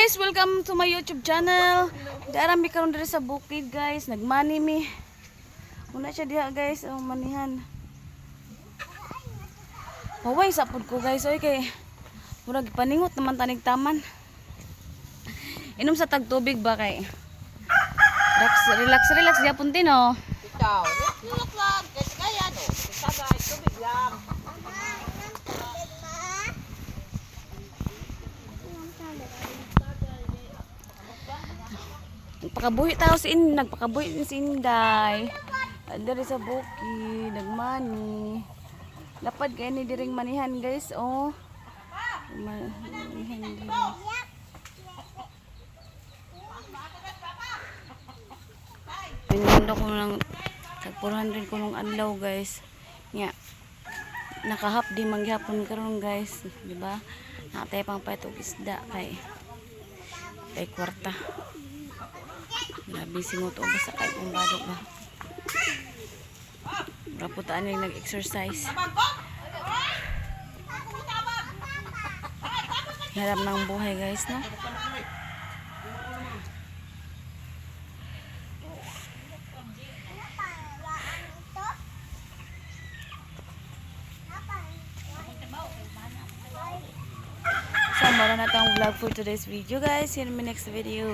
guys, welcome to my YouTube channel. Dara mi karon diri sa bukid guys, nagmani mi. Una siya diha guys, oh manihan. Maway sa pud ko guys, oy kay murag paningot naman tanig taman. Inom sa tag tubig ba kay? Relax gyapon tin oh. Ikaw, relax lang, kasi kaya no, sagay, tubig lang. Nagpakabuhi tao si nagpakabuhi si Inday. Diri sa bukid, nagmani. Lapad kay ni diring manihan guys, oh. Manihan diri. Pinundo ko lang tag 400 ko nung adlaw guys. Nya. Nakahap di mangyapon karon guys, di ba? Natay pang paitog isda kay kwarta. Grabe singot o basta kay kumbado ba. Raputaan yung nag-exercise. Harap ng buhay guys, no? So, mara na tayong vlog for today's video guys. See you in my next video.